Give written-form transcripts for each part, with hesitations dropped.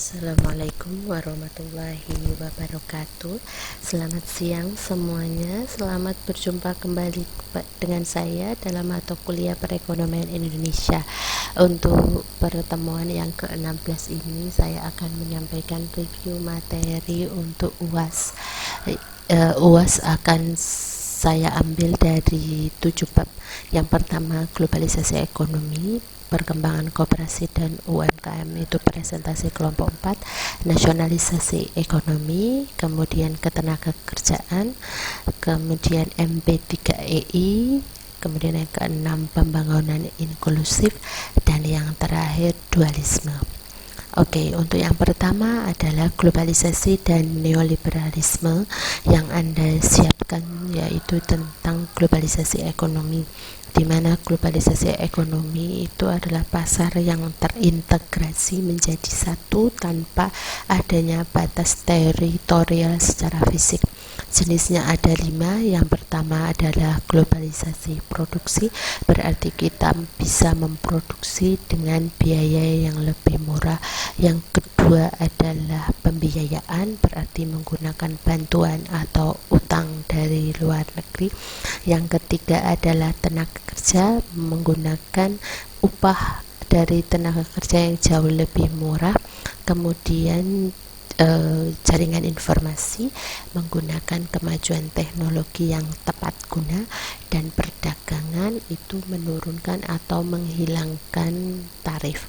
Assalamualaikum warahmatullahi wabarakatuh. Selamat siang semuanya. Selamat berjumpa kembali dengan saya dalam mata kuliah Perekonomian Indonesia. Untuk pertemuan yang ke-16 ini saya akan menyampaikan review materi untuk UAS. UAS akan saya ambil dari 7 bab. Yang pertama, globalisasi ekonomi, perkembangan koperasi dan UMKM, itu presentasi kelompok 4, nasionalisasi ekonomi, kemudian ketenaga kerjaan, kemudian MB3EI, kemudian yang keenam pembangunan inklusif, dan yang terakhir dualisme. Oke, untuk yang pertama adalah globalisasi dan neoliberalisme yang Anda siapkan, yaitu tentang globalisasi ekonomi, di mana globalisasi ekonomi itu adalah pasar yang terintegrasi menjadi satu tanpa adanya batas teritorial secara fisik. Jenisnya ada 5. Yang pertama adalah globalisasi produksi, berarti kita bisa memproduksi dengan biaya yang lebih murah. Yang kedua adalah pembiayaan, berarti menggunakan bantuan atau utang dari luar negeri. Yang ketiga adalah tenaga kerja, menggunakan upah dari tenaga kerja yang jauh lebih murah. Kemudian jaringan informasi, menggunakan kemajuan teknologi yang tepat guna, dan perdagangan itu menurunkan atau menghilangkan tarif.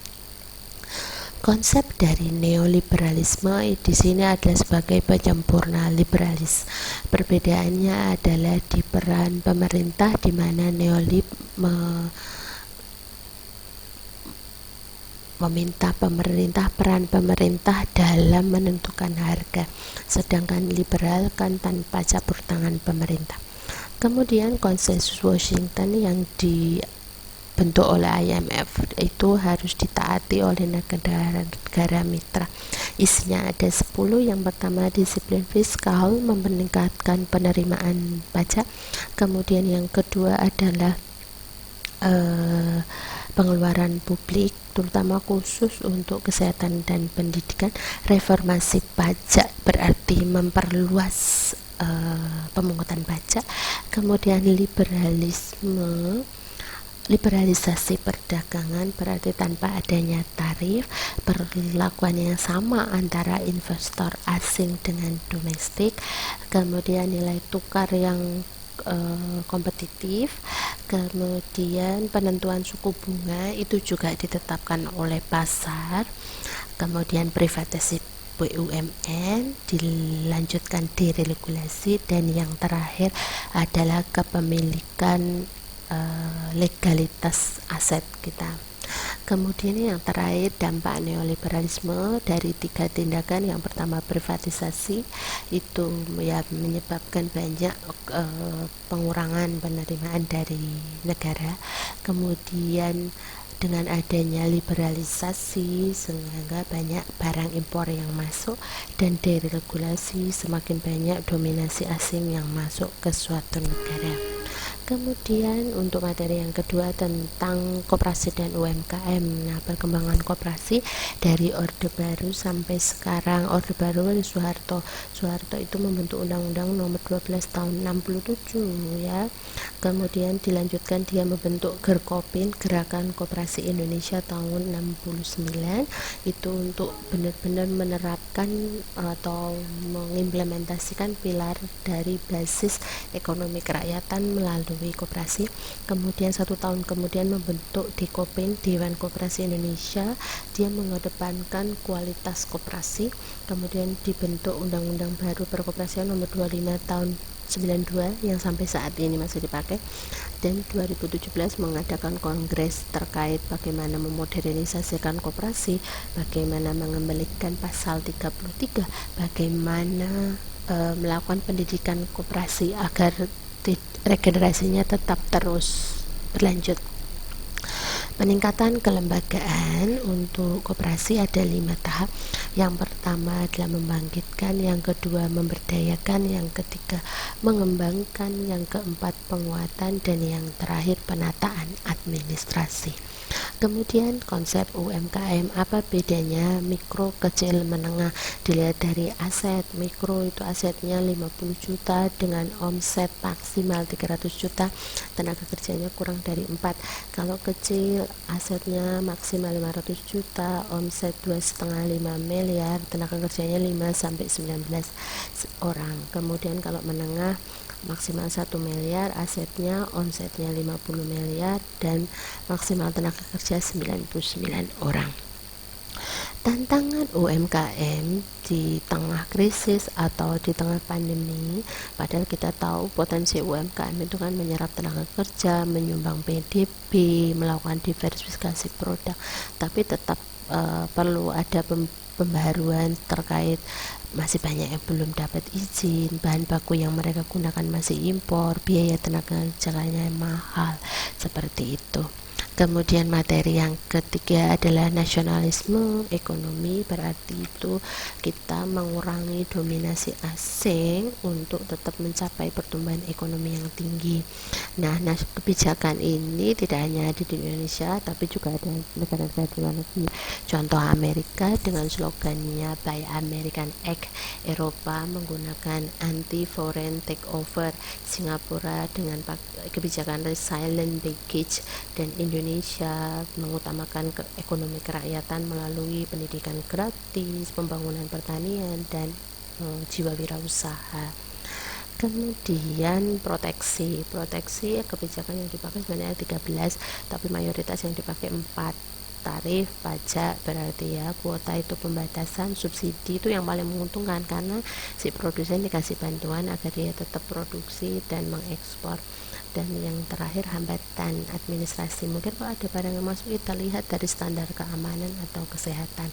Konsep dari neoliberalisme di sini adalah sebagai penyempurna liberalis. Perbedaannya adalah di peran pemerintah, di mana neolib meminta peran pemerintah dalam menentukan harga, sedangkan liberal kan tanpa campur tangan pemerintah. Kemudian konsensus Washington yang dibentuk oleh IMF itu harus ditaati oleh negara mitra. Isinya ada 10. Yang pertama, disiplin fiskal, meningkatkan penerimaan pajak. Kemudian yang kedua adalah pengeluaran publik, terutama khusus untuk kesehatan dan pendidikan. Reformasi pajak berarti memperluas pemungutan pajak. Kemudian liberalisasi perdagangan, berarti tanpa adanya tarif, perlakuan yang sama antara investor asing dengan domestik. Kemudian nilai tukar yang kompetitif, kemudian penentuan suku bunga itu juga ditetapkan oleh pasar, kemudian privatisasi BUMN, dilanjutkan deregulasi, dan yang terakhir adalah kepemilikan legalitas aset kita. Kemudian yang terakhir, dampak neoliberalisme dari 3 tindakan. Yang pertama, privatisasi, itu menyebabkan banyak pengurangan penerimaan dari negara. Kemudian dengan adanya liberalisasi sehingga banyak barang impor yang masuk, dan deregulasi, semakin banyak dominasi asing yang masuk ke suatu negara. Kemudian untuk materi yang kedua tentang koperasi dan UMKM. Nah, perkembangan koperasi dari Orde Baru sampai sekarang. Orde Baru oleh Soeharto itu membentuk Undang-Undang Nomor 12 tahun 67 ya. Kemudian dilanjutkan dia membentuk GERKOPIN, Gerakan Koperasi Indonesia, tahun 69, itu untuk benar-benar menerapkan atau mengimplementasikan pilar dari basis ekonomi kerakyatan melalui koperasi. Kemudian 1 tahun kemudian membentuk DKOPIN, Dewan Koperasi Indonesia, dia mengedepankan kualitas koperasi. Kemudian dibentuk Undang-Undang Baru Perkoperasian Nomor 25 tahun 92 yang sampai saat ini masih dipakai, dan 2017 mengadakan kongres terkait bagaimana memodernisasikan koperasi, bagaimana mengembalikan pasal 33, bagaimana melakukan pendidikan koperasi agar regenerasinya tetap terus berlanjut. Peningkatan kelembagaan untuk koperasi ada 5 tahap. Yang pertama adalah membangkitkan, yang kedua memberdayakan, yang ketiga mengembangkan, yang keempat penguatan, dan yang terakhir penataan administrasi. Kemudian konsep UMKM, apa bedanya mikro, kecil, menengah? Dilihat dari aset. Mikro itu asetnya 50 juta dengan omset maksimal 300 juta, tenaga kerjanya kurang dari 4. Kalau kecil, asetnya maksimal 500 juta, omset 2,5 miliar, tenaga kerjanya 5 sampai 19 orang. Kemudian kalau menengah, maksimal 1 miliar, asetnya, omsetnya 50 miliar, dan maksimal tenaga kerja 99 orang. Tantangan UMKM di tengah krisis atau di tengah pandemi, padahal kita tahu potensi UMKM itu kan menyerap tenaga kerja, menyumbang PDB, melakukan diversifikasi produk, tapi tetap perlu ada pembaharuan terkait masih banyak yang belum dapat izin, bahan baku yang mereka gunakan masih impor, biaya tenaga kerjanya mahal, seperti itu. Kemudian materi yang ketiga adalah nasionalisme ekonomi, berarti itu kita mengurangi dominasi asing untuk tetap mencapai pertumbuhan ekonomi yang tinggi. Nah, kebijakan ini tidak hanya ada di Indonesia, tapi juga ada negara-negara di luar negeri. Contoh Amerika dengan slogannya Buy American Act, Eropa menggunakan Anti Foreign Takeover, Singapura dengan kebijakan Resilient Package, dan Indonesia mengutamakan ekonomi kerakyatan melalui pendidikan gratis, pembangunan pertanian, dan jiwa wirausaha. Kemudian proteksi kebijakan yang dipakai sebenarnya 13, tapi mayoritas yang dipakai 4. Tarif, pajak, berarti ya kuota itu pembatasan, subsidi itu yang paling menguntungkan karena si produsen dikasih bantuan agar dia tetap produksi dan mengekspor. Dan yang terakhir hambatan administrasi, mungkin kalau ada barang yang masuk kita lihat dari standar keamanan atau kesehatan.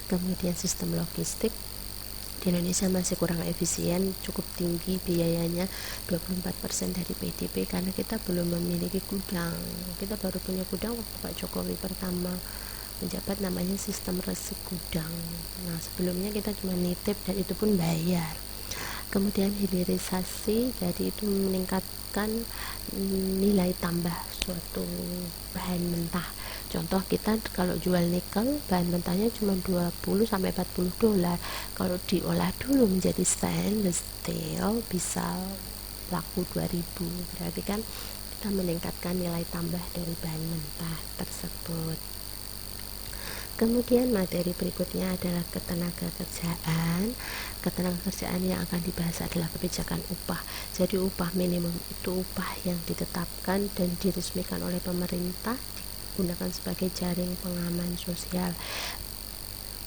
Kemudian sistem logistik di Indonesia masih kurang efisien, cukup tinggi biayanya 24% dari PDB karena kita belum memiliki gudang. Kita baru punya gudang waktu Pak Jokowi pertama menjabat, namanya sistem resik gudang. Nah, sebelumnya kita cuma nitip dan itu pun bayar. Kemudian hilirisasi, jadi itu meningkatkan nilai tambah suatu bahan mentah. Contoh kita kalau jual nikel, bahan mentahnya cuma 20 sampai 40 dolar. Kalau diolah dulu menjadi stainless steel bisa laku 2000. Berarti kan kita meningkatkan nilai tambah dari bahan mentah tersebut. Kemudian materi berikutnya adalah ketenaga kerjaan. Ketenaga kerjaan yang akan dibahas adalah kebijakan upah. Jadi upah minimum itu upah yang ditetapkan dan diresmikan oleh pemerintah, digunakan sebagai jaring pengaman sosial.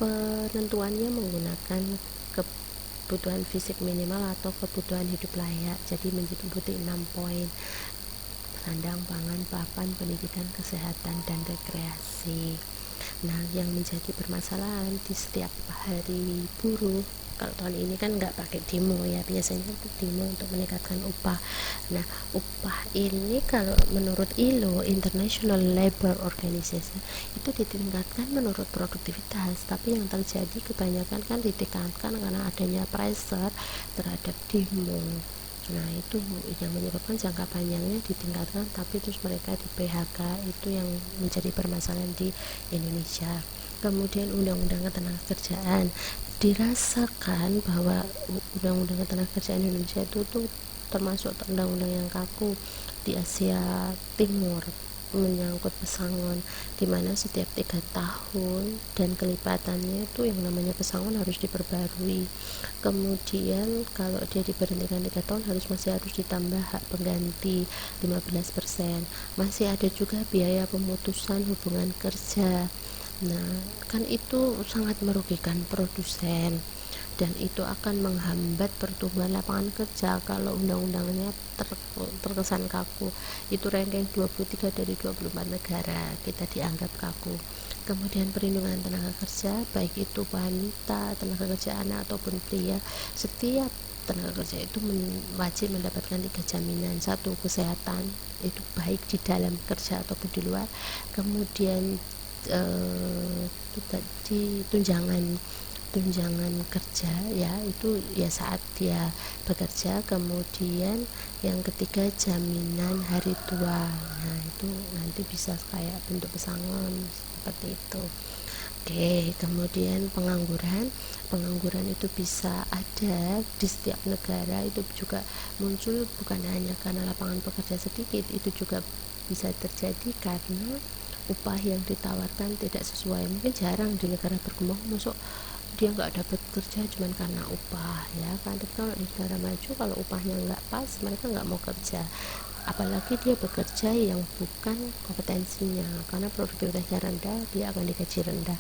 Penentuannya menggunakan kebutuhan fisik minimal atau kebutuhan hidup layak. Jadi meliputi 6 poin: sandang, pangan, papan, pendidikan, kesehatan, dan rekreasi. Nah, yang menjadi permasalahan di setiap hari buruh, kalau tahun ini kan nggak pakai demo ya, biasanya demo untuk meningkatkan upah. Nah, upah ini kalau menurut ILO, International Labour Organization, itu ditingkatkan menurut produktivitas, tapi yang terjadi kebanyakan kan ditingkatkan karena adanya pressure terhadap demo. Nah, itu yang menyebabkan jangka panjangnya ditingkatkan, tapi terus mereka di PHK, itu yang menjadi permasalahan di Indonesia. Kemudian undang-undang ketenagakerjaan, dirasakan bahwa undang-undang ketenagakerjaan Indonesia itu tuh termasuk undang-undang yang kaku di Asia Timur, menyangkut pesangon, dimana setiap 3 tahun dan kelipatannya itu yang namanya pesangon harus diperbarui. Kemudian kalau dia diberhentikan 3 tahun masih harus ditambah hak pengganti 15%. Masih ada juga biaya pemutusan hubungan kerja. Nah, kan itu sangat merugikan produsen dan itu akan menghambat pertumbuhan lapangan kerja kalau undang-undangnya terkesan kaku. Itu ranking 23 dari 24 negara kita dianggap kaku. Kemudian perlindungan tenaga kerja, baik itu wanita, tenaga kerja anak ataupun pria, setiap tenaga kerja itu wajib mendapatkan 3 jaminan. 1, kesehatan, itu baik di dalam kerja ataupun di luar. Kemudian di tunjangan tunjangan kerja ya, itu ya saat dia bekerja. Kemudian yang ketiga jaminan hari tua, nah itu nanti bisa kayak bentuk pesangon seperti itu. Oke, kemudian pengangguran itu bisa ada di setiap negara, itu juga muncul bukan hanya karena lapangan pekerja sedikit, itu juga bisa terjadi karena upah yang ditawarkan tidak sesuai. Mungkin jarang di negara berkembang masuk dia nggak dapat kerja cuma karena upah ya kan. Tapi kalau di negara maju, kalau upahnya nggak pas, mereka nggak mau kerja, apalagi dia bekerja yang bukan kompetensinya, karena produktivitasnya rendah, dia akan digaji rendah.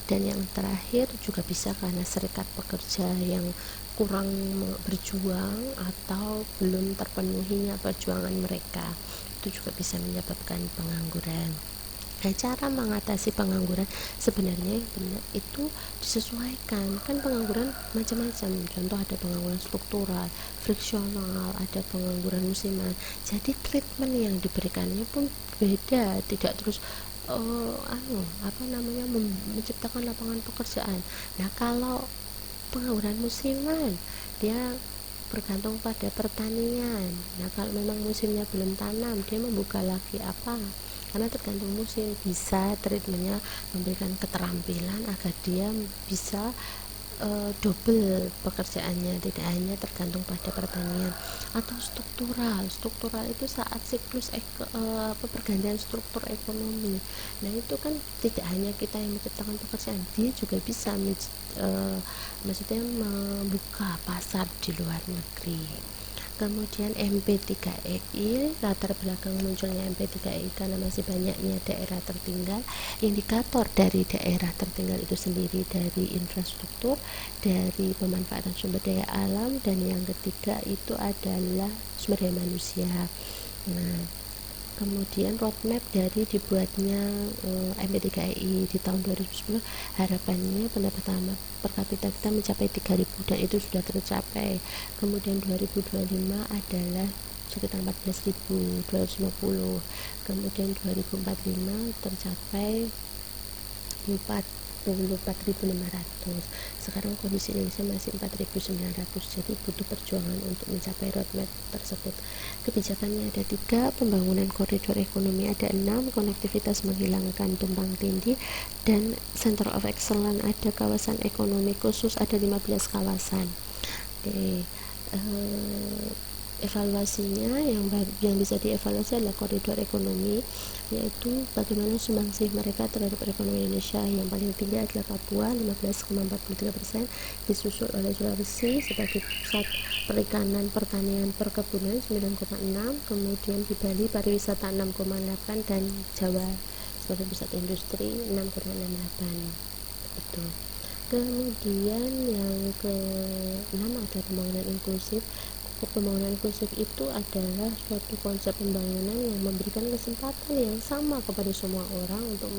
Dan yang terakhir juga bisa karena serikat pekerja yang kurang berjuang atau belum terpenuhinya perjuangan mereka, itu juga bisa menyebabkan pengangguran. Nah, cara mengatasi pengangguran sebenarnya yang benar itu disesuaikan. Kan pengangguran macam-macam. Contoh ada pengangguran struktural, friksional, ada pengangguran musiman. Jadi treatment yang diberikannya pun beda, tidak terus menciptakan lapangan pekerjaan. Nah, kalau pengangguran musiman dia bergantung pada pertanian. Nah, kalau memang musimnya belum tanam, dia membuka lagi apa? Karena tergantung musim, bisa treatmentnya memberikan keterampilan agar dia bisa double pekerjaannya, tidak hanya tergantung pada pertanian. Atau struktural itu saat siklus pergantian struktur ekonomi. Nah, itu kan tidak hanya kita yang menciptakan pekerjaan, dia juga bisa maksudnya membuka pasar di luar negeri. Kemudian MP3I, latar belakang munculnya MP3I karena masih banyaknya daerah tertinggal. Indikator dari daerah tertinggal itu sendiri dari infrastruktur, dari pemanfaatan sumber daya alam, dan yang ketiga itu adalah sumber daya manusia. Nah, kemudian roadmap dari dibuatnya MP3I di tahun 2010, harapannya pendapatan per kapita kita mencapai 3.000 dan itu sudah tercapai. Kemudian 2025 adalah sekitar 14.250, kemudian 2045 tercapai 44.500. Sekarang kondisi Indonesia masih 4.900, jadi butuh perjuangan untuk mencapai roadmap tersebut. Kebijakannya ada 3, pembangunan koridor ekonomi ada 6, konektivitas menghilangkan tumpang tindih, dan center of excellence ada kawasan ekonomi khusus ada 15 kawasan. Oke, evaluasinya yang bisa dievaluasi adalah koridor ekonomi, yaitu bagaimana sumbangsih mereka terhadap perekonomian Indonesia. Yang paling tinggi adalah Papua 15,43%, disusul oleh Sulawesi sebagai pusat perikanan, pertanian, perkebunan 9,6, kemudian di Bali pariwisata 6,8, dan Jawa sebagai pusat industri 6,68. Itu. Kemudian yang ke-6 ada pembangunan inklusif. Pembangunan inklusif itu adalah suatu konsep pembangunan yang memberikan kesempatan yang sama kepada semua orang untuk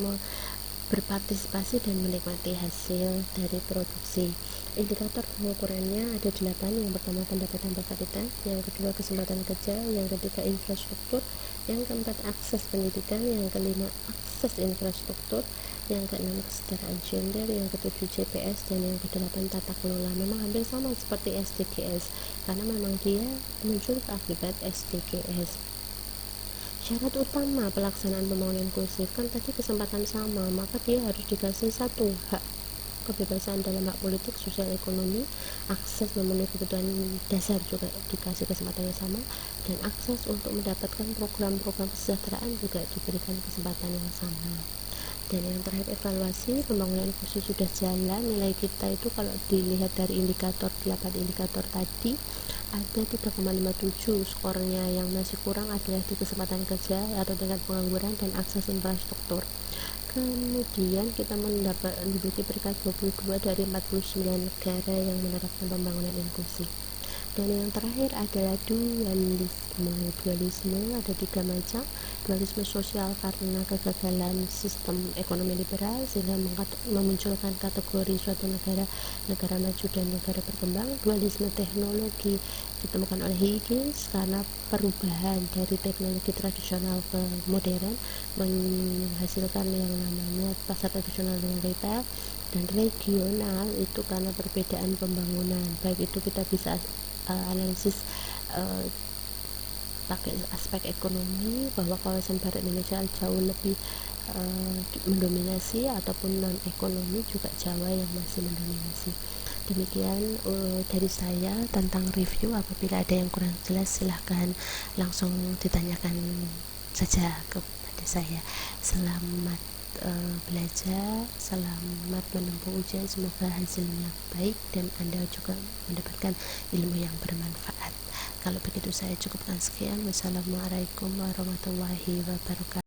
berpartisipasi dan menikmati hasil dari produksi. Indikator pengukurannya ada 8. Yang pertama pendapatan per kapita, yang kedua kesempatan kerja, yang ketiga infrastruktur, yang keempat akses pendidikan, yang kelima akses infrastruktur, yang keenam kesetaraan gender, yang ketujuh JPS, dan yang kedelapan tata kelola. Memang hampir sama seperti SDGs karena memang dia muncul akibat SDGs. Syarat utama pelaksanaan pembangunan inklusif kan tadi kesempatan sama, maka dia harus dikasih satu hak kebebasan dalam hak politik, sosial, ekonomi, akses memenuhi kebutuhan dasar juga dikasih kesempatan yang sama, dan akses untuk mendapatkan program-program kesejahteraan juga diberikan kesempatan yang sama. Dan yang terakhir evaluasi pembangunan inklusif sudah jalan, nilai kita itu kalau dilihat dari indikator 8 indikator tadi ada 3,57, skornya. Yang masih kurang adalah di kesempatan kerja atau tingkat pengangguran dan akses infrastruktur. Kemudian kita menduduki peringkat 22 dari 49 negara yang menerapkan pembangunan inklusif. Dan yang terakhir adalah dualisme ada 3 macam. Dualisme sosial karena kegagalan sistem ekonomi liberal sehingga memunculkan kategori suatu negara maju dan negara berkembang. Dualisme teknologi ditemukan oleh Higgins karena perubahan dari teknologi tradisional ke modern menghasilkan yang namanya pasar tradisional dan retail. dan regional itu karena perbedaan pembangunan, baik itu kita bisa analisis pakai aspek ekonomi bahwa kawasan barat Indonesia jauh lebih mendominasi, ataupun non ekonomi juga Jawa yang masih mendominasi. Demikian dari saya tentang review. Apabila ada yang kurang jelas silahkan langsung ditanyakan saja kepada saya. Selamat belajar, selamat menempuh ujian, semoga hasilnya baik dan Anda juga mendapatkan ilmu yang bermanfaat. Kalau begitu saya cukupkan sekian. Wassalamualaikum warahmatullahi wabarakatuh.